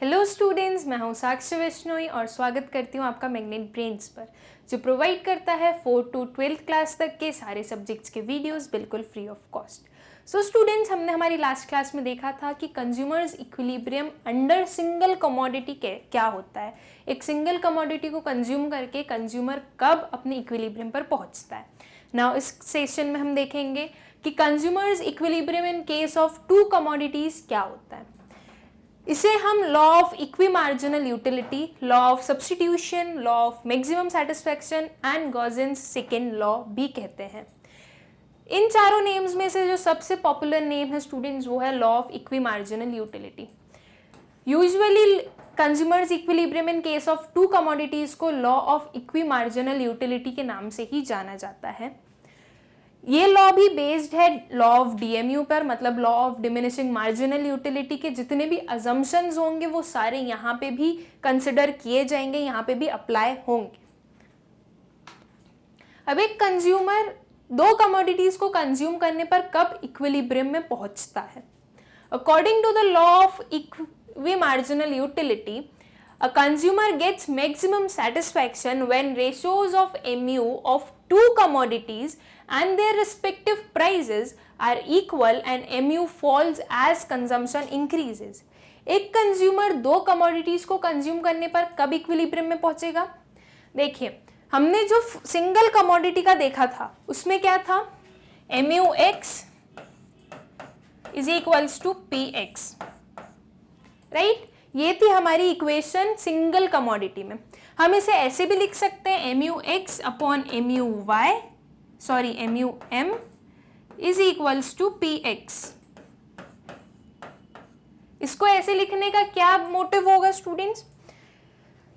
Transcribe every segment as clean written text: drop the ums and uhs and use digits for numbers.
Hello students, मैं हूं साक्षी विश्नोई और स्वागत करती हूं आपका मैग्नेट ब्रेन्स पर, जो प्रोवाइड करता है 4 to 12th क्लास तक के सारे सब्जेक्ट्स के वीडियोस बिल्कुल free of cost. So students, हमने हमारी लास्ट क्लास में देखा था कि consumer's equilibrium under single commodity क्या होता है। एक सिंगल कमोडिटी को कंज्यूम करके कंज्यूमर कब अपने इक्विलिब्रियम पर पहुंचता है। नाउ इस सेशन में हम देखेंगे कि consumer's equilibrium in case of two commodities क्या होता है। इसे हम law of equi marginal utility, law of substitution, law of maximum satisfaction and Gossen's second law भी कहते हैं। इन चारों नेम्स में से जो सबसे पॉपुलर नेम है स्टूडेंट्स, वो है law of equi marginal utility. Usually consumer's equilibrium in case of two commodities को law of equi marginal utility के नाम से ही जाना जाता है। ये लॉ भी बेस्ड है लॉ ऑफ डीएमयू पर, मतलब law of diminishing marginal utility के जितने भी अजम्पशंस होंगे वो सारे यहाँ पे भी कंसिडर किए जाएंगे, यहाँ पे भी अप्लाई होंगे। अब एक कंज्यूमर दो कमोडिटीज को कंज्यूम करने पर कब इक्विलिब्रियम में पहुंचता है। According to the law of equi marginal utility, a consumer gets maximum satisfaction when ratios of mu of two commodities and their respective prices are equal and mu falls as consumption increases. एक consumer दो commodities को consume करने पर कब equilibrium में पहुंचेगा। देखिए, हमने जो सिंगल कमोडिटी का देखा था उसमें क्या था, mu x is equals to P X, right. ये थी हमारी इक्वेशन सिंगल कमोडिटी में। हम इसे ऐसे भी लिख सकते हैं mu x upon mu m is equals to P X. इसको ऐसे लिखने का क्या मोटिव होगा स्टूडेंट्स,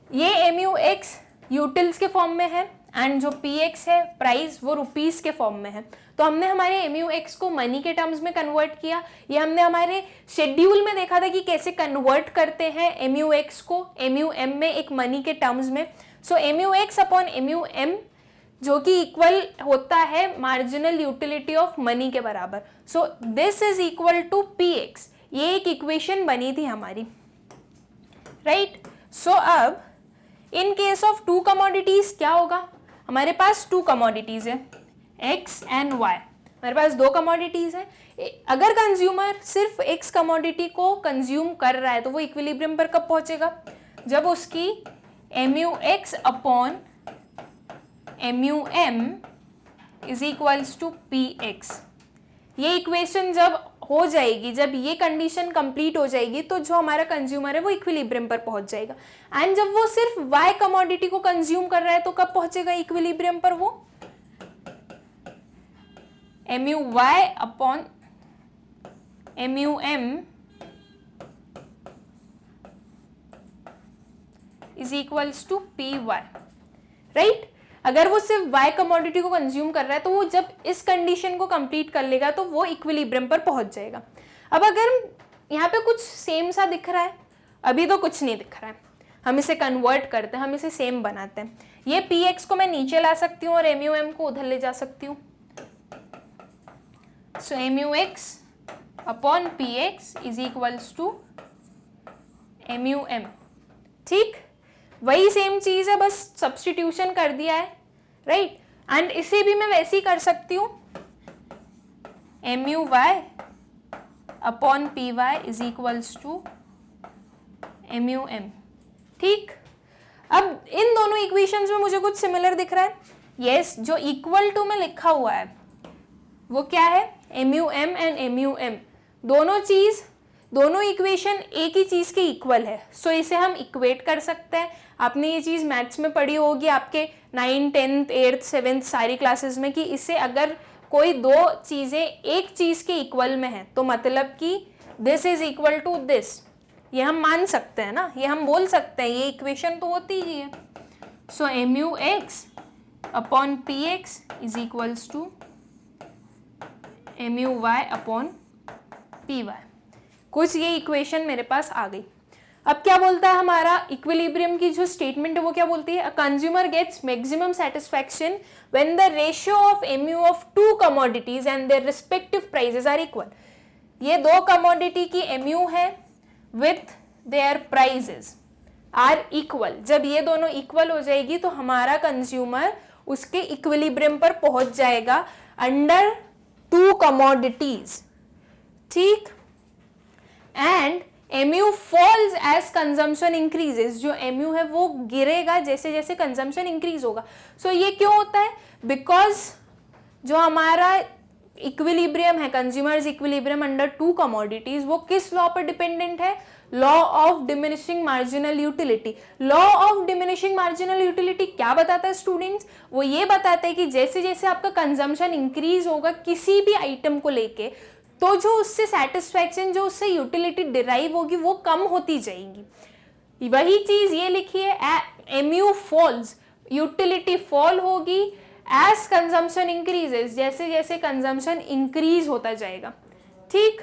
ये mu x यूटिल्स के फॉर्म में है एंड जो px है प्राइस वो रुपीस के फॉर्म में है। तो हमने हमारे mu x को मनी के टर्म्स में कन्वर्ट किया। ये हमने हमारे शेड्यूल में देखा था कि कैसे कन्वर्ट करते हैं mu x को mu m में एक मनी के टर्म्स में। सो mu x upon mu m जो कि इक्वल होता है मार्जिनल यूटिलिटी ऑफ मनी के बराबर। So this is equal to px। ये एक इक्वेशन बनी थी हमारी, राइट। सो अब इन केस ऑफ टू कमोडिटीज क्या होगा, हमारे पास टू कमोडिटीज है x एंड y, हमारे पास दो कमोडिटीज है। अगर कंज्यूमर सिर्फ x कमोडिटी को कंज्यूम कर रहा है तो वो इक्विलिब्रियम पर कब पहुंचेगा, जब उसकी mu x upon mu m is equals to px। ये इक्वेशन जब हो जाएगी, जब ये कंडीशन कंप्लीट हो जाएगी, तो जो हमारा कंज्यूमर है वो इक्विलिब्रियम पर पहुंच जाएगा। एंड जब वो सिर्फ y कमोडिटी को कंज्यूम कर रहा है तो कब पहुंचेगा इक्विलिब्रियम पर, वो mu y upon mu m is equals to P Y, right. अगर वो सिर्फ y कमोडिटी को कंज्यूम कर रहा है तो वो जब इस कंडीशन को कंप्लीट कर लेगा तो वो इक्विलिब्रियम पर पहुंच जाएगा। अब अगर यहाँ पे कुछ सेम सा दिख रहा है, अभी तो कुछ नहीं दिख रहा है, हम इसे कन्वर्ट करते हैं, हम इसे सेम बनाते हैं। ये px को मैं नीचे ला सकती हूँ और mu m को उधर ले जा सकती हूँ। So mu x upon px is equals to mu m, ठीक। वही सेम चीज है, बस सब्स्टिट्यूशन कर दिया है, राइट। एंड इसे भी मैं वैसे ही कर सकती हूँ, mu y upon P Y is equals to mu m, ठीक। अब इन दोनों इक्वेशंस में मुझे कुछ सिमिलर दिख रहा है। यस, जो इक्वल टू में लिखा हुआ है वो क्या है, mu m and mu m, दोनों इक्वेशन एक ही चीज के इक्वल है। सो इसे हम इक्वेट कर सकते हैं। आपने ये चीज मैथ्स में पढ़ी होगी आपके 9th 10th 8th 7th सारी क्लासेस में, कि इससे अगर कोई दो चीजें एक चीज के इक्वल में है तो मतलब कि this is equal to this, ये हम मान सकते हैं ना, ये हम बोल सकते हैं, ये इक्वेशन तो होती ही है। So mu x upon P X is equals to mu y upon P Y. कुछ ये इक्वेशन मेरे पास आ गई। अब क्या बोलता है हमारा इक्विलिब्रियम की जो स्टेटमेंट है वो क्या बोलती है, a consumer gets maximum satisfaction when the ratio of mu of two commodities and their respective prices are equal. ये दो कमोडिटी की mu है with their prices are equal, जब ये दोनों इक्वल हो जाएगी तो हमारा कंज्यूमर उसके इक्विलिब्रियम पर पहुंच जाएगा अंडर टू कमोडिटीज, ठीक। And MU falls as consumption increases, जो MU है वो गिरेगा जैसे जैसे कंजम्पशन इंक्रीज होगा। सो ये क्यों होता है? बिकॉज जो हमारा इक्विलिब्रियम है, consumers equilibrium under two commodities, वो किस लॉ पर डिपेंडेंट है? Law of diminishing marginal utility. Law of diminishing marginal utility क्या बताता है स्टूडेंट्स? वो ये बताता है कि जैसे जैसे आपका कंजम्पशन इंक्रीज होगा किसी भी आइटम को लेके, तो जो उससे सेटिस्फैक्शन, जो उससे यूटिलिटी डिराइव होगी वो कम होती जाएगी। वही चीज ये लिखी है, MU फॉल्स, यूटिलिटी फॉल होगी एज कंजम्पशन इंक्रीजेस, जैसे जैसे कंजम्पशन इंक्रीज होता जाएगा, ठीक।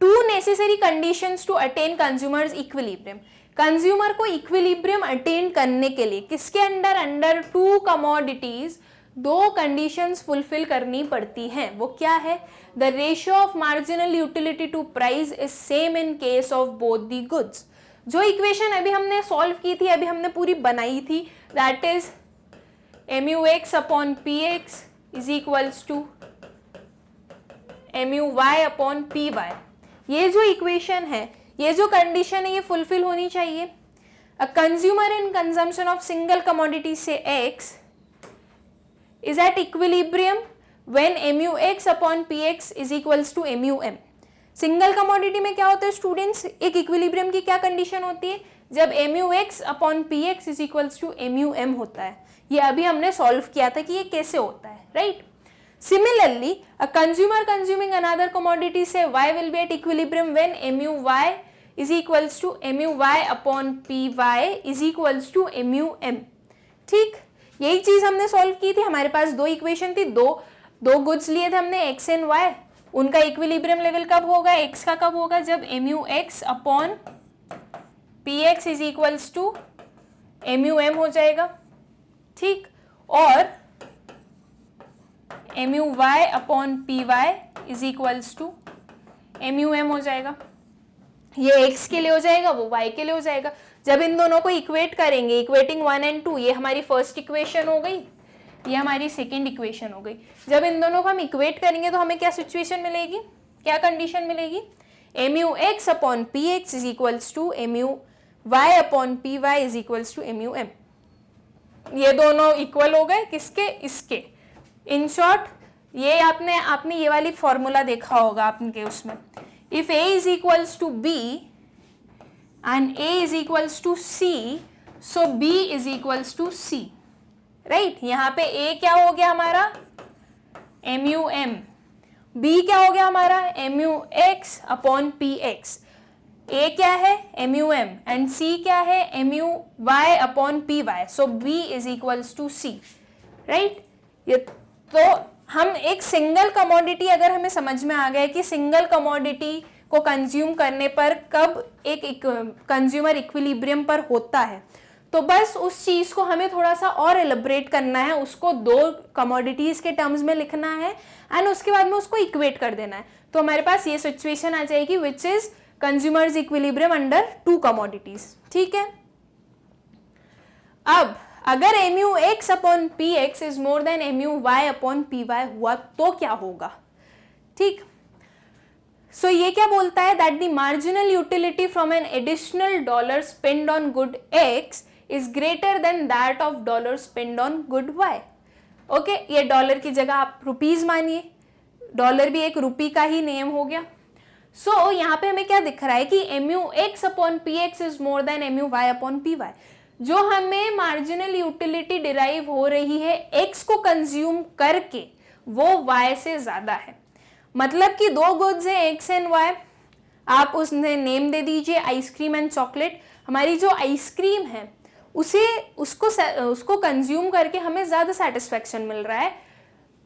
Two necessary conditions to attain consumers equilibrium. Consumer को इक्विलिब्रियम अटेन करने के लिए किसके अंडर टू कमोडिटीज दो कंडीशंस फुलफिल करनी पड़ती हैं। वो क्या है? The ratio of marginal utility to price is same in case of both the goods. जो इक्वेशन अभी हमने सॉल्व की थी, अभी हमने पूरी बनाई थी, that is MUX upon PX is equals to MUY upon PY। ये जो इक्वेशन है, ये जो कंडीशन है, ये फुलफिल होनी चाहिए। A consumer in consumption of single commodity से X is at equilibrium when MUX upon PX is equals to MUM। Single commodity में क्या होता है स्टूडेंट्स? एक इक्विलिब्रियम की क्या कंडीशन होती है? जब MUX upon PX is equals to MUM होता है। ये अभी हमने सॉल्व किया था कि ये कैसे होता है, right? Similarly, a consumer consuming another commodity say Y will be at equilibrium when MUY is equals to MUY upon PY is equals to MUM, ठीक। यही चीज हमने सॉल्व की थी। हमारे पास दो इक्वेशन थी, दो गुड्स लिए थे हमने X एंड Y। उनका इक्विलिब्रियम लेवल कब होगा? X का कब होगा? जब MUX upon PX is equals to MUM हो जाएगा, ठीक। और MUY upon PY is equals to MUM हो जाएगा। ये X के लिए हो जाएगा, वो Y के लिए हो जाएगा। जब इन दोनों को इक्वेट करेंगे, इक्वेटिंग 1 एंड 2, ये हमारी फर्स्ट इक्वेशन हो गई, ये हमारी सेकेंड इक्वेशन हो गई। जब इन दोनों को हम इक्वेट करेंगे तो हमें क्या सिचुएशन मिलेगी, क्या कंडीशन मिलेगी? MUX upon PX is equals to MUY upon PY is equals to MUM। ये दोनों इक्वल हो गए किसके? इसके। इन शॉर्ट, ये आपने ये वाली फॉर्मूला देखा होगा आपके उसमें, if A is equals to B and A is equals to C, so B is equals to C, right? यहाँ पे A क्या हो गया हमारा? MUM। B क्या हो गया हमारा? MUX upon PX। A क्या है? MUM and C क्या है? MUY upon PY, so B is equals to C, right? ये तो हम एक सिंगल कमोडिटी, अगर हमें समझ में आ गया कि सिंगल कमोडिटी को कंज्यूम करने पर कब एक कंज्यूमर इक्विलिब्रियम पर होता है, तो बस उस चीज को हमें थोड़ा सा और एलिब्रेट करना है, उसको दो कमोडिटीज के टर्म्स में लिखना है एंड उसके बाद में उसको इक्वेट कर देना है। तो हमारे पास ये सिचुएशन आ जाएगी which is consumers equilibrium under two commodities, ठीक है। अब अगर MUX upon PX is more then MUY upon PY हुआ तो क्या होगा, ठीक। सो ये क्या बोलता है? That the marginal utility from an additional dollar spend on good X is greater than that of dollar spend on good Y। Okay, ये डॉलर की जगह आप रुपीज मानिए, डॉलर भी एक रुपी का ही नेम हो गया। सो यहाँ पे हमें क्या दिख रहा है कि MUX upon PX is more then MUY upon PY। जो हमें मार्जिनल यूटिलिटी डिराइव हो रही है X को कंज्यूम करके, वो Y से ज्यादा है। मतलब कि दो गुड्स हैं X एंड Y, आप उसने नेम दे दीजिए आइसक्रीम एंड चॉकलेट। हमारी जो आइसक्रीम है उसको कंज्यूम करके हमें ज्यादा सेटिस्फेक्शन मिल रहा है,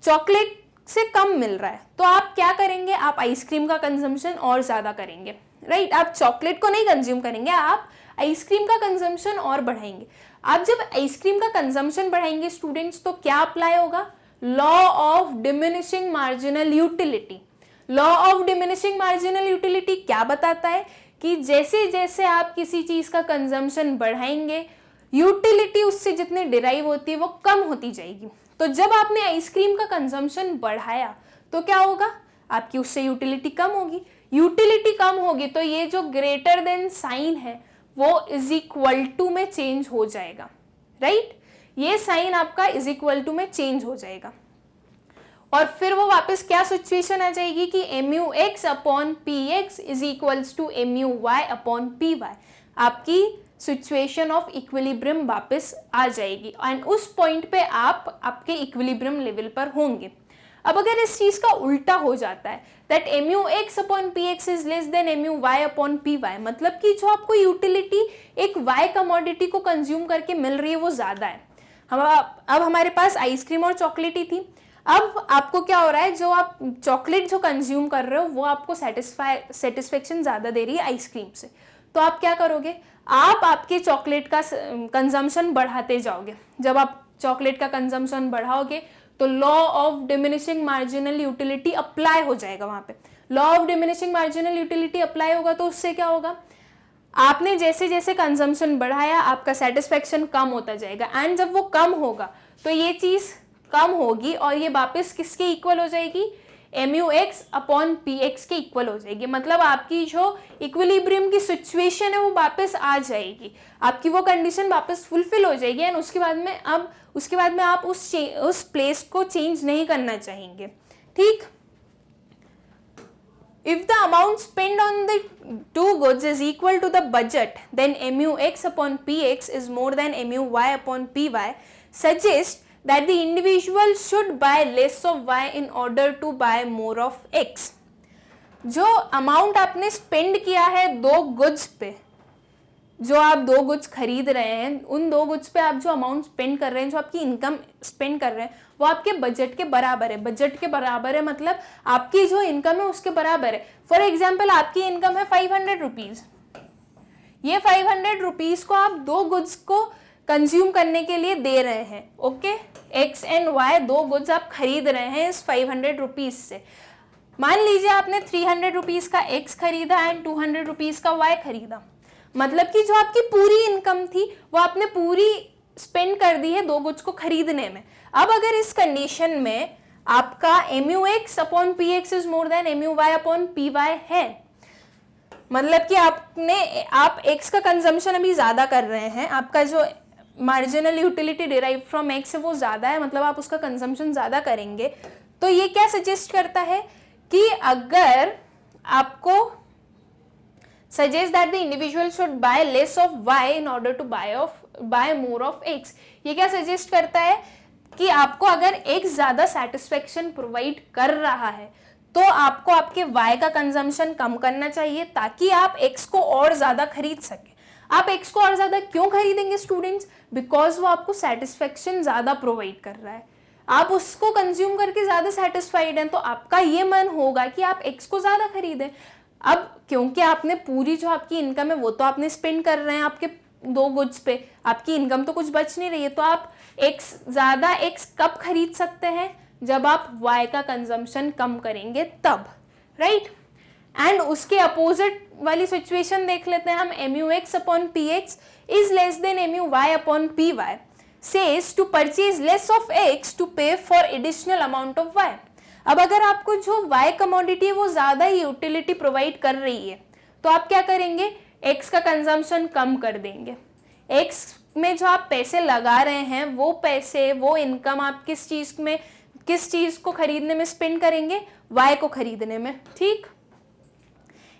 चॉकलेट से कम मिल रहा है। तो आप क्या करेंगे? आप आइसक्रीम का कंजम्पशन और ज्यादा करेंगे, राइट? आप चॉकलेट को नहीं कंज्यूम करेंगे, आप आइसक्रीम का कंजम्पशन और बढ़ाएंगे। आप जब आइसक्रीम का कंजम्पशन बढ़ाएंगे स्टूडेंट्स, तो क्या अप्लाई होगा? Law of diminishing marginal utility. Law of diminishing marginal utility क्या बताता है कि जैसे जैसे आप किसी चीज का कंजम्पशन बढ़ाएंगे, यूटिलिटी उससे जितनी डिराइव होती है वो कम होती जाएगी। तो जब आपने आइसक्रीम का कंजम्पशन बढ़ाया तो क्या होगा, आपकी उससे यूटिलिटी कम होगी। यूटिलिटी कम होगी तो ये जो ग्रेटर देन साइन है वो इज इक्वल टू में चेंज हो जाएगा, राइट। ये साइन आपका इज इक्वल टू में चेंज हो जाएगा और फिर वो वापस क्या सिचुएशन आ जाएगी कि MUX upon PX is equals to MUY upon PY। आपकी सिचुएशन ऑफ इक्विलिब्रियम वापस आ जाएगी एंड उस पॉइंट पे आप आपके इक्विलिब्रियम लेवल पर होंगे। अब अगर इस चीज का उल्टा हो जाता है that MUX upon PX is less than MUY upon PY, मतलब कि जो आपको यूटिलिटी एक Y कमोडिटी को कंज्यूम करके मिल रही है वो ज्यादा है। अब हमारे पास आइसक्रीम और चॉकलेट ही थी, अब आपको क्या हो रहा है, जो आप चॉकलेट जो कंज्यूम कर रहे हो वो आपको सेटिस्फेक्शन ज्यादा दे रही है आइसक्रीम से। तो आप क्या करोगे, आप आपके चॉकलेट का कंजम्पशन बढ़ाते जाओगे। जब आप चॉकलेट का कंजम्पशन बढ़ाओगे तो law of diminishing marginal utility apply हो जाएगा। वहां पे law of diminishing marginal utility apply होगा तो उससे क्या होगा, आपने जैसे जैसे कंजम्पशन बढ़ाया आपका सेटिस्फेक्शन कम होता जाएगा एंड जब वो कम होगा तो ये चीज कम होगी और ये वापस किसके इक्वल हो जाएगी, MUX अपॉन PX के इक्वल हो जाएगी। मतलब आपकी जो इक्विलिब्रियम की सिचुएशन है वो वापस आ जाएगी, आपकी वो कंडीशन वापस फुलफिल हो जाएगी एंड उसके बाद में आप उस प्लेस को चेंज नहीं करना चाहेंगे, ठीक। If the amount spent on the two goods is equal to the budget, then MUX upon PX is more than MUY upon PY, suggest that the individual should buy less of Y in order to buy more of X. जो amount आपने spend किया है दो goods पे, जो आप दो goods खरीद रहे हैं, उन दो गुड्स पे आप जो अमाउंट स्पेंड कर रहे हैं, जो आपकी इनकम स्पेंड कर रहे हैं वो आपके बजट के बराबर है। बजट के बराबर है मतलब आपकी जो इनकम है उसके बराबर है। फॉर एग्जाम्पल आपकी इनकम है 500 रुपीज, ये 500 रुपीज को आप दो गुड्स को कंज्यूम करने के लिए दे रहे हैं, ओके। X एंड Y दो गुड्स आप खरीद रहे हैं इस 500 रुपीज से। मान लीजिए आपने 300 रुपीज का X खरीदा एंड 200 रुपीज का Y खरीदा, मतलब कि जो आपकी पूरी इनकम थी वो आपने पूरी स्पेंड कर दी है दो गुड्स को खरीदने में। अब अगर इस कंडीशन में आपका MUX upon PX is more then MUY upon PY है, मतलब कि आप X का कंजम्पशन अभी ज्यादा कर रहे हैं, आपका जो marginal utility derive from X है वो ज्यादा है, मतलब आप उसका कंजम्पशन ज्यादा करेंगे। तो ये क्या सजेस्ट करता है कि अगर आपको suggest that the individual should buy less of Y in order to buy more of X, ये क्या सजेस्ट करता है कि आपको अगर X ज्यादा सेटिस्फेक्शन प्रोवाइड कर रहा है तो आपको आपके Y का कंजम्पशन कम करना चाहिए ताकि आप X को और ज्यादा खरीद सके। आप X को और ज्यादा क्यों खरीदेंगे स्टूडेंट्स, बिकॉज वो आपको सेटिस्फेक्शन ज्यादा प्रोवाइड कर रहा है, आप उसको कंज्यूम करके ज्यादा सेटिस्फाइड हैं, तो आपका ये मन होगा कि आप X को ज्यादा खरीदें। अब क्योंकि आपने पूरी जो आपकी इनकम है वो तो आपने स्पेंड कर रहे हैं आपके दो गुड्स पे, आपकी इनकम तो कुछ बच नहीं रही है, तो आप ज्यादा X कब खरीद सकते हैं, जब आप Y का कंजम्पशन कम करेंगे तब, राइट। एंड उसके अपोजिट वाली सिचुएशन देख लेते हैं हम, MUX upon PX is less than MUY upon PY says to purchase less of X to pay for additional amount of Y। अब अगर आपको जो Y कमोडिटी है वो ज्यादा यूटिलिटी प्रोवाइड कर रही है तो आप क्या करेंगे, X का कंजम्पशन कम कर देंगे। X में जो आप पैसे लगा रहे हैं वो पैसे, वो इनकम आप किस चीज को खरीदने में स्पेंड करेंगे, Y को खरीदने में, ठीक।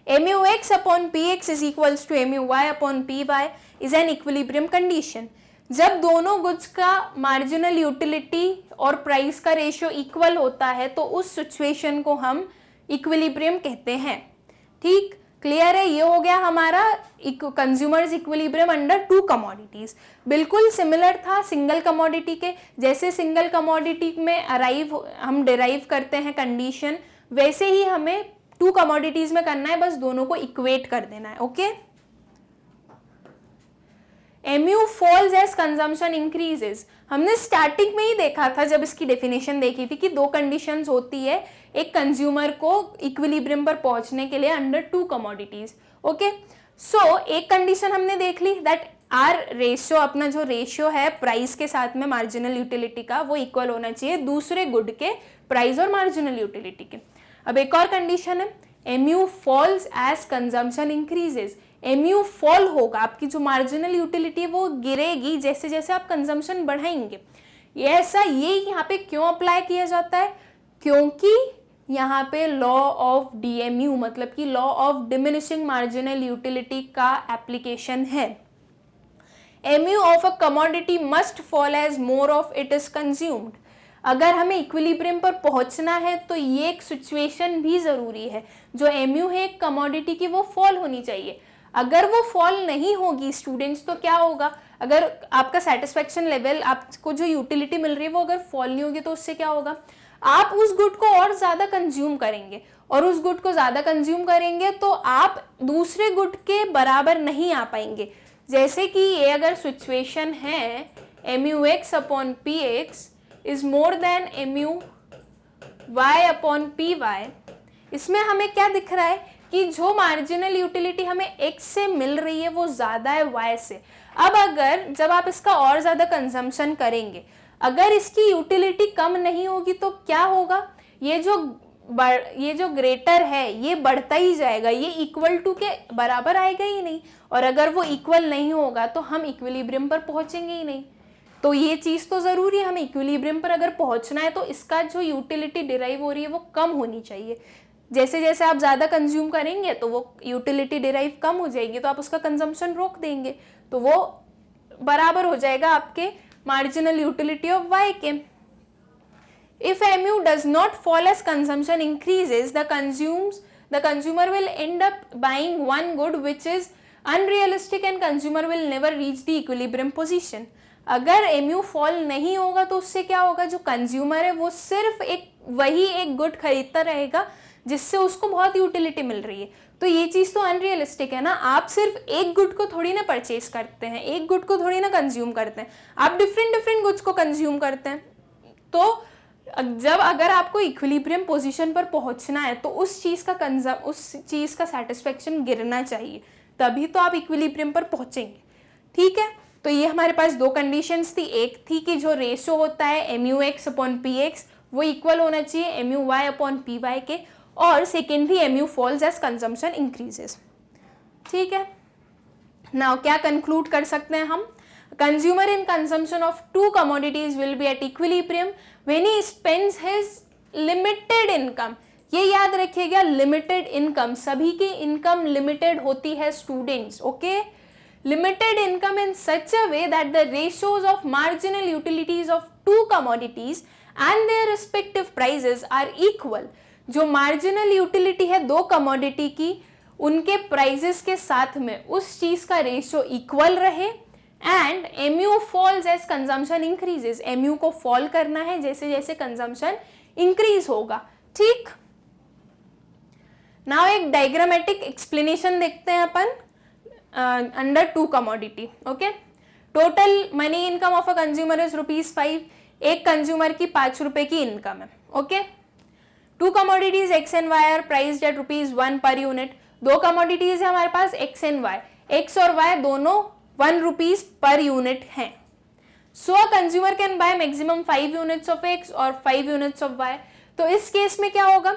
MUX upon PX is equals to MUY upon PY is an equilibrium condition. जब दोनों गुड्स का मार्जिनल यूटिलिटी और प्राइस का रेशियो इक्वल होता है तो उस सिचुएशन को हम इक्विलिब्रियम कहते हैं, ठीक। क्लियर है, ये हो गया हमारा consumers equilibrium under two commodities. बिल्कुल सिमिलर था सिंगल कमोडिटी के, जैसे सिंगल कमोडिटी में हम डिराइव करते हैं कंडीशन, वैसे ही हमें टू कमोडिटीज में करना है, बस दोनों को इक्वेट कर देना है, okay. MU falls as consumption increases, हमने स्टार्टिंग में ही देखा था जब इसकी डेफिनेशन देखी थी कि दो कंडीशंस होती है एक कंज्यूमर को इक्विलिब्रियम पर पहुंचने के लिए अंडर टू कमोडिटीज, ओके, सो एक कंडीशन हमने देख ली दैट आर रेशियो, अपना जो रेशियो है प्राइस के साथ में मार्जिनल यूटिलिटी का, वो इक्वल होना चाहिए दूसरे गुड के प्राइस और मार्जिनल यूटिलिटी के। अब एक और कंडीशन है, MU falls as consumption increases. MU fall होगा, आपकी जो मार्जिनल यूटिलिटी है वो गिरेगी जैसे जैसे आप कंजम्पशन बढ़ाएंगे। ये यहाँ पे क्यों अप्लाई किया जाता है? क्योंकि यहाँ पे लॉ ऑफ डीएमयू मतलब कि law of diminishing marginal utility का एप्लीकेशन है। MU of a commodity must fall as more of it is consumed. अगर हमें इक्विलिब्रियम पर पहुंचना है तो ये एक सिचुएशन भी जरूरी है, जो एमयू है एक कमोडिटी की वो फॉल होनी चाहिए। अगर वो फॉल नहीं होगी स्टूडेंट्स तो क्या होगा? अगर आपका सेटिस्फेक्शन लेवल, आपको जो यूटिलिटी मिल रही है वो अगर फॉल नहीं होगी तो उससे क्या होगा? आप उस गुड को और ज्यादा कंज्यूम करेंगे, और उस गुड को ज्यादा कंज्यूम करेंगे तो आप दूसरे गुड के बराबर नहीं आ पाएंगे। जैसे कि ये अगर सिचुएशन है MU X upon P X is more than MU Y upon P Y, इसमें हमें क्या दिख रहा है कि जो मार्जिनल यूटिलिटी हमें x से मिल रही है वो ज्यादा है y से। अब अगर जब आप इसका और ज्यादा कंजम्पशन करेंगे, अगर इसकी यूटिलिटी कम नहीं होगी तो क्या होगा? ये जो ग्रेटर है ये बढ़ता ही जाएगा, ये इक्वल टू के बराबर आएगा ही नहीं, और अगर वो इक्वल नहीं होगा तो हम इक्विलिब्रियम पर पहुंचेंगे ही नहीं। तो ये चीज तो जरूरी है, हमें इक्विलिब्रियम पर अगर पहुंचना है तो इसका जो यूटिलिटी डिराइव हो रही है वो कम होनी चाहिए। जैसे जैसे आप ज़्यादा कंज्यूम करेंगे तो वो यूटिलिटी डिराइव कम हो जाएगी, तो आप उसका कंजम्पशन रोक देंगे तो वो बराबर हो जाएगा आपके मार्जिनल यूटिलिटी ऑफ y के। If mu does not fall as consumption increases, the consumer will end up buying one good which is unrealistic and consumer will never reach the equilibrium position। अगर mu fall नहीं होगा तो उससे क्या होगा? जो consumer है वो सिर्फ वही एक गुड खरीदता रहेगा जिससे उसको बहुत यूटिलिटी मिल रही है। तो ये चीज़ तो अनरियलिस्टिक है ना। आप सिर्फ एक गुड को थोड़ी ना परचेज करते हैं, एक गुड को थोड़ी ना कंज्यूम करते हैं, आप डिफरेंट गुड्स को कंज्यूम करते हैं। तो अगर आपको इक्विलिब्रियम पोजीशन पर पहुंचना है तो उस चीज़ का सेटिस्फेक्शन गिरना चाहिए, तभी तो आप इक्विलिब्रियम पर पहुंचेंगे। ठीक है, तो ये हमारे पास दो कंडीशंस थी। एक थी कि जो रेशो होता है MU X upon P X वो इक्वल होना चाहिए MU Y upon P Y के, और secondly MU falls as consumption increases. ठीक है, नाउ क्या कंक्लूड कर सकते हैं हम? Consumer in consumption of two commodities will be at equilibrium when he spends his limited income. ये याद रखिएगा, लिमिटेड इनकम, सभी की इनकम लिमिटेड होती है students. Okay, limited income in such a way that the ratios of marginal utilities of two commodities and their respective prices are equal। जो marginal utility है दो कमोडिटी की, उनके प्राइजेस के साथ में उस चीज का रेशियो इक्वल रहे, and MU falls as consumption increases. MU को फॉल करना है जैसे जैसे कंजम्पशन इंक्रीज होगा। ठीक, नाउ एक डायग्रामेटिक एक्सप्लेनेशन देखते हैं अपन under two commodity. Okay, total money income of a consumer is ₹5। एक कंज्यूमर की 5 रुपए की इनकम है। Okay, two commodities X and Y are priced at ₹1 पर यूनिट। दो कमोडिटीज है हमारे पास एक्स एंड वाई, एक्स और वाई दोनों ₹1 पर यूनिट हैं। So a consumer can buy maximum 5 units of X और 5 यूनिट्स ऑफ वाई। तो इस केस में क्या होगा?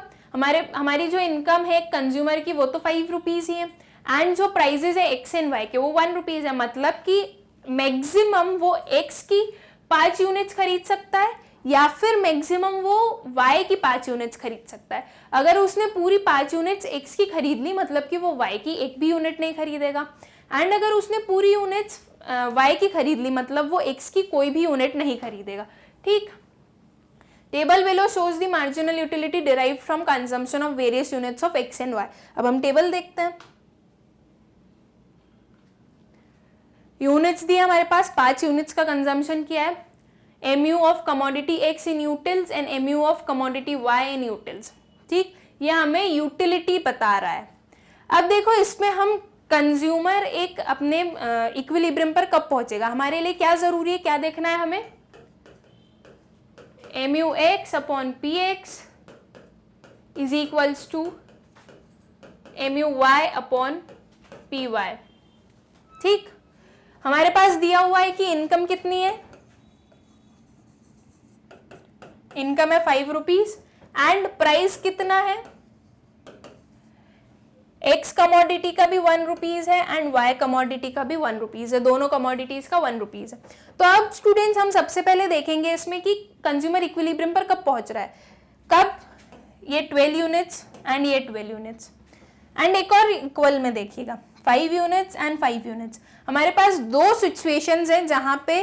हमारी जो इनकम है कंज्यूमर की वो तो ₹5 ही है, एंड जो प्राइजेस है एक्स एंड वाई के वो ₹1 है। मतलब कि मैक्सिमम वो एक्स की 5 यूनिट्स खरीद सकता है या फिर मैक्सिमम वो वाई की 5 यूनिट्स खरीद सकता है। अगर उसने पूरी 5 यूनिट्स एक्स की खरीद ली मतलब कि वो वाई की एक भी यूनिट नहीं खरीदेगा, एंड अगर उसने पूरी यूनिट्स वाई की खरीद ली मतलब वो एक्स की कोई भी यूनिट नहीं खरीदेगा। ठीक, table below shows the marginal utility derived from consumption of various units of X and Y. अब हम टेबल देखते हैं। यूनिट्स दिए हमारे पास, 5 यूनिट्स का कंजम्पशन किया है। MU of commodity X in utils and MU of commodity Y in utils. ठीक, ये हमें यूटिलिटी बता रहा है। अब देखो इसमें हम कंज्यूमर एक अपने इक्विलिब्रियम पर कब पहुंचेगा, हमारे लिए क्या जरूरी है, क्या देखना है हमें? MU X upon P X is equals to MU Y upon P Y. ठीक, हमारे पास दिया हुआ है कि इनकम कितनी है, इनकम है 5 रुपीज एंड प्राइस कितना है, एक्स कमोडिटी का भी 1 रुपीज है एंड वाई कमोडिटी का भी 1 रुपीज है, दोनों कमोडिटीज का 1 रुपीज है। तो अब स्टूडेंट्स हम सबसे पहले देखेंगे इसमें कि कंज्यूमर इक्विलिब्रियम पर कब पहुंच रहा है, कब, ये 12 यूनिट्स एंड ये 12 यूनिट्स एंड एक और इक्वल में देखिएगा 5 यूनिट्स एंड 5 यूनिट्स। हमारे पास दो सिचुएशंस हैं जहां पे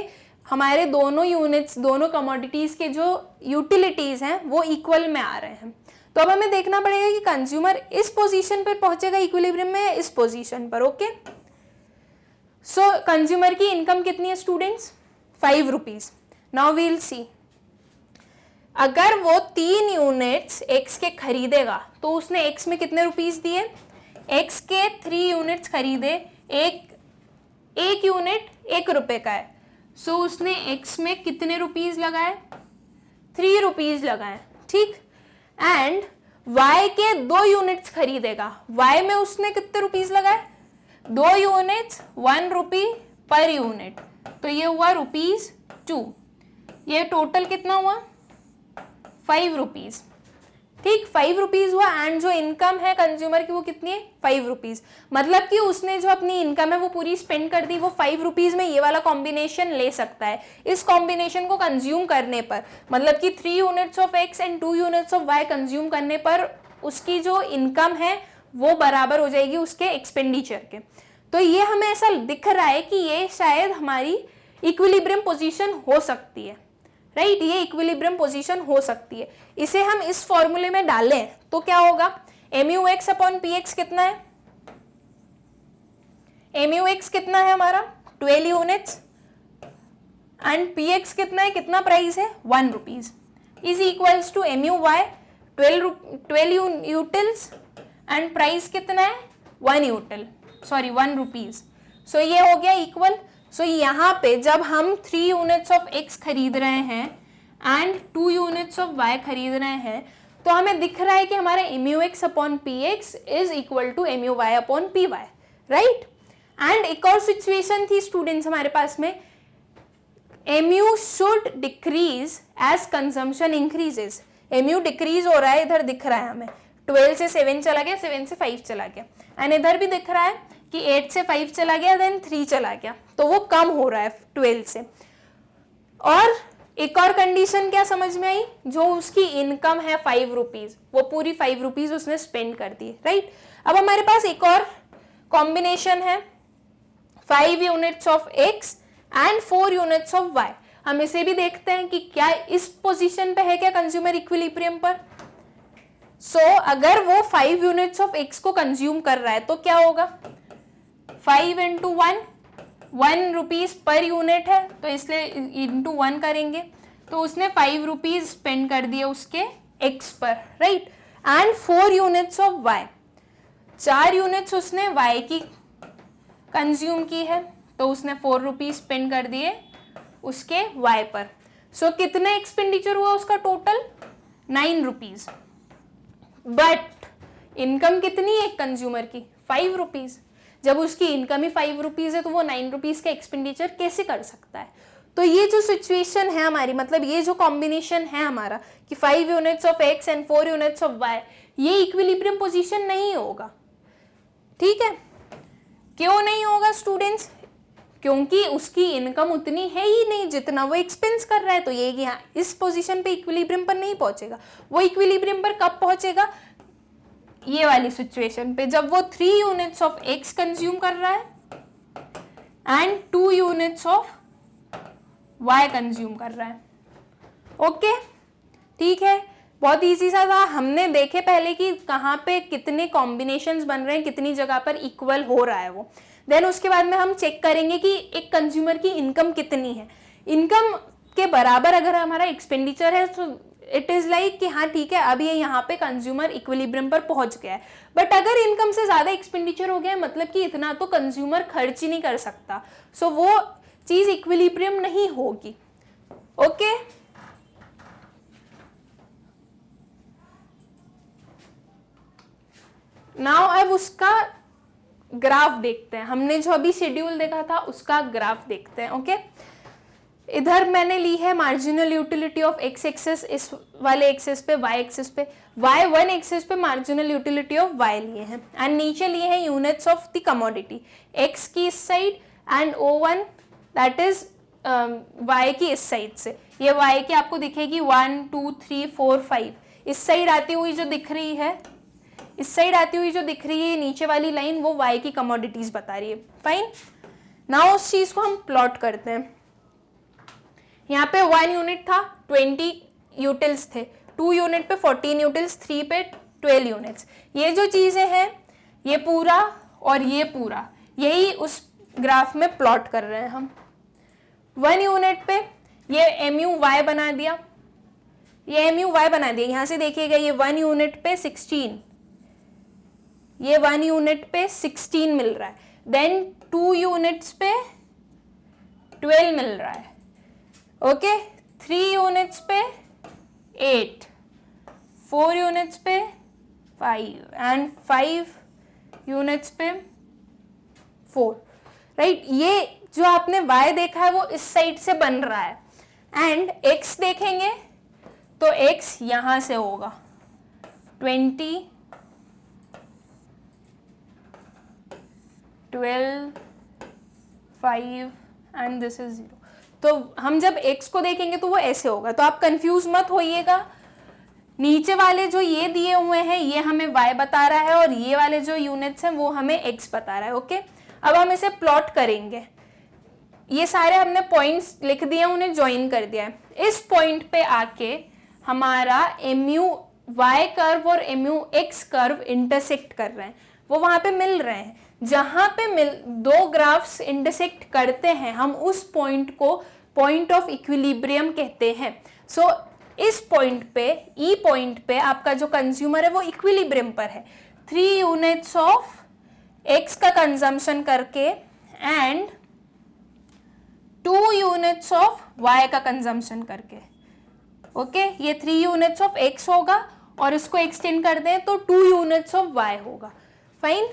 हमारे दोनों यूनिट्स, दोनों कमोडिटीज के जो यूटिलिटीज हैं वो इक्वल में आ रहे हैं। तो अब हमें देखना पड़ेगा कि कंज्यूमर इस पोजीशन पर पहुंचेगा इक्विलिब्रियम में या इस पोजीशन पर। ओके, सो कंज्यूमर की इनकम कितनी है स्टूडेंट्स, 5 रुपीज। नाउ वील सी, अगर वो 3 यूनिट्स एक्स के खरीदेगा तो उसने एक्स में कितने रुपीस दिए, एक्स के 3 यूनिट्स खरीदे, एक यूनिट 1 रुपए का है, सो उसने एक्स में कितने रुपीस लगाए, 3 रुपीस लगाए। ठीक, एंड y के 2 यूनिट्स खरीदेगा, y में उसने कितने रुपीस लगाए, 2 यूनिट्स 1 रुपी पर यूनिट, तो ये हुआ ₹2। ये टोटल कितना हुआ, 5 रुपीज। ठीक, 5 रुपीज हुआ एंड जो इनकम है कंज्यूमर की वो कितनी है, 5 रुपीज। मतलब कि उसने जो अपनी इनकम है वो पूरी स्पेंड कर दी, वो 5 रुपीज में ये वाला कॉम्बिनेशन ले सकता है। इस कॉम्बिनेशन को कंज्यूम करने पर, मतलब कि 3 units of X and 2 units of Y consume करने पर उसकी जो इनकम है वो बराबर हो जाएगी उसके एक्सपेंडिचर के। तो ये हमें ऐसा दिख रहा है कि ये शायद हमारी इक्विलिब्रियम पोजीशन हो सकती है, राइट, ये इक्विलिब्रियम पोजीशन हो सकती है। इसे हम इस फॉर्मूले में डालें तो क्या होगा, mu x upon P x कितना है, mu x कितना है हमारा 12 यूनिट्स एंड पी एक्स कितना है, कितना प्राइस है 1 rupees, is equals to mu y 12 utils and price कितना है 1 रुपीज। सो ये हो गया इक्वल। सो यहाँ पे जब हम 3 यूनिट्स ऑफ x खरीद रहे हैं एंड 2 यूनिट्स ऑफ y खरीद रहे हैं तो हमें दिख रहा है कि हमारा mu x upon P X is equal to mu y upon P Y, right. And एक और सिचुएशन थी स्टूडेंट्स हमारे पास में, mu should decrease as consumption increases. mu decrease हो रहा है, इधर दिख रहा है हमें 12 से 7 चला गया, 7 से 5 चला गया एंड इधर भी दिख रहा है कि 8 से 5 चला गया देन 3 चला गया, तो वो कम हो रहा है 12 से। और एक और कंडीशन क्या समझ में आई, जो उसकी इनकम है 5 रुपीज, वो पूरी 5 रुपीज उसने स्पेंड कर दी, राइट। अब हमारे पास एक और कॉम्बिनेशन है 5 units of X and 4 units of Y. हम इसे भी देखते हैं कि क्या इस पोजीशन पे है क्या कंज्यूमर इक्विलिब्रियम पर। अगर वो 5 यूनिट्स ऑफ एक्स को कंज्यूम कर रहा है तो क्या होगा, 5 इंटू 1 रुपीज पर यूनिट है तो इसलिए इंटू 1 करेंगे, तो उसने 5 रुपीज स्पेंड कर दिए उसके एक्स पर, right. And 4 units of Y, 4 units उसने वाई की कंज्यूम की है तो उसने 4 रुपीज स्पेंड कर दिए उसके वाई पर। सो कितने एक्सपेंडिचर हुआ उसका टोटल, 9 रुपीज। बट इनकम कितनी है कंज्यूमर की, 5 रुपीज। जब उसकी इनकम ही 5 रुपीज है तो वो 9 रुपीज का एक्सपेंडिचर कैसे कर सकता है। तो ये जो सिचुएशन है हमारी, मतलब ये जो कॉम्बिनेशन है हमारा कि 5 units of X and 4 units of Y, ये इक्विलिब्रियम पोजीशन नहीं होगा, ठीक है। क्यों नहीं होगा स्टूडेंट्स, क्योंकि उसकी इनकम उतनी है ही नहीं जितना वो एक्सपेंस कर रहा है, तो ये यहाँ इस पोजीशन पे इक्विलिब्रियम पर नहीं पहुंचेगा। वो इक्विलिब्रियम पर कब पहुंचेगा, ये वाली सिचुएशन पे, जब वो 3 यूनिट्स ऑफ एक्स कंज्यूम कर रहा है and 2 units of Y consume कर रहा है। ओके, ठीक है, बहुत इजी सा था। हमने देखे पहले कि कहाँ पे कितने कॉम्बिनेशंस बन रहे हैं, कितनी जगह पर इक्वल हो रहा है वो। देन उसके बाद में हम चेक करेंगे कि एक कंज्यूमर की इनकम कितनी है। इनकम के बराबर अगर हमारा एक्सपेंडिचर है तो इट इज लाइक कि हाँ ठीक है, अब ये यहाँ पे कंज्यूमर इक्विलिब्रियम पर पहुंच गया है। बट अगर इनकम से ज्यादा एक्सपेंडिचर हो गया है, मतलब कि इतना तो कंज्यूमर खर्च ही नहीं कर सकता, सो वो चीज इक्विलिब्रियम नहीं होगी। ओके, नाउ अब उसका ग्राफ देखते हैं, हमने जो अभी शेड्यूल देखा था उसका ग्राफ देखते हैं। ओके, इधर मैंने ली है marginal utility of X axis, इस वाले एक्सेस पे, वाई एक्सेस पे, वाई वन एक्सेस पे मार्जिनल यूटिलिटी ऑफ वाई लिए हैं, एंड नीचे लिए हैं units of the commodity, X की इस side and O1 that is Y की इस साइड से। ये वाई की आपको दिखेगी 1 2 3 4 5, इस साइड आती हुई जो दिख रही है, इस साइड आती हुई जो दिख रही है नीचे वाली लाइन, वो वाई की कमोडिटीज बता रही है। फाइन, नाउ उस चीज को हम प्लॉट करते हैं। यहाँ पे 1 यूनिट था, 20 यूटिल्स थे, 2 यूनिट पे 14 यूटिल्स, 3 पे 12 यूनिट्स। ये जो चीजें हैं, ये पूरा और ये पूरा, यही उस ग्राफ में प्लॉट कर रहे हैं हम। 1 यूनिट पे ये MUY बना दिया, ये MUY बना दिया, यहां से देखिएगा ये 1 यूनिट पे 16, ये 1 यूनिट पे 16 मिल रहा है, देन 2 यूनिट्स पे 12 मिल रहा है। ओके, 3 यूनिट्स पे 8, 4 यूनिट्स पे 5 एंड 5 यूनिट्स पे 4, राइट। ये जो आपने y देखा है वो इस साइड से बन रहा है, एंड x देखेंगे तो x यहां से होगा 20, 12, 5 एंड दिस इज 0। तो हम जब x को देखेंगे तो वो ऐसे होगा, तो आप कंफ्यूज मत होइएगा। नीचे वाले जो ये दिए हुए हैं ये हमें y बता रहा है, और ये वाले जो यूनिट्स हैं वो हमें x बता रहा है। ओके, अब हम इसे प्लॉट करेंगे। ये सारे हमने पॉइंट्स लिख दिए, उन्हें ज्वाइन कर दिया है। इस पॉइंट पे आके हमारा MUY कर्व और MUX कर्व इंटरसेक्ट कर रहे हैं, वो वहां पे मिल रहे हैं। जहां पे दो ग्राफ्स इंटरसेक्ट करते हैं, हम उस पॉइंट को पॉइंट ऑफ इक्विलिब्रियम कहते हैं। सो इस पॉइंट पे, ई पॉइंट पे आपका जो कंज्यूमर है वो इक्विलिब्रियम पर है, 3 यूनिट्स ऑफ एक्स का कंजम्पशन करके एंड 2 यूनिट्स ऑफ वाई का कंजम्पशन करके। ओके, ये 3 यूनिट्स ऑफ एक्स होगा और इसको एक्सटेंड कर दें तो 2 यूनिट्स ऑफ वाई होगा। फाइन,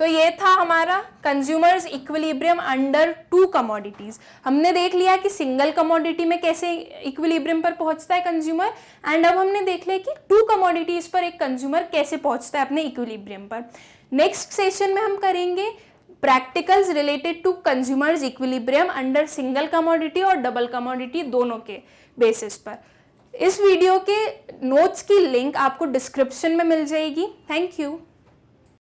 तो ये था हमारा कंज्यूमर्स इक्विलिब्रियम अंडर 2 कमोडिटीज। हमने देख लिया कि सिंगल कमोडिटी में कैसे इक्विलिब्रियम पर पहुंचता है कंज्यूमर, एंड अब हमने देख लिया कि 2 कमोडिटीज पर एक कंज्यूमर कैसे पहुंचता है अपने इक्विलिब्रियम पर। नेक्स्ट सेशन में हम करेंगे practicals related to consumer's equilibrium under single commodity और डबल कमोडिटी, दोनों के बेसिस पर। इस वीडियो के नोट्स की लिंक आपको डिस्क्रिप्शन में मिल जाएगी। Thank you.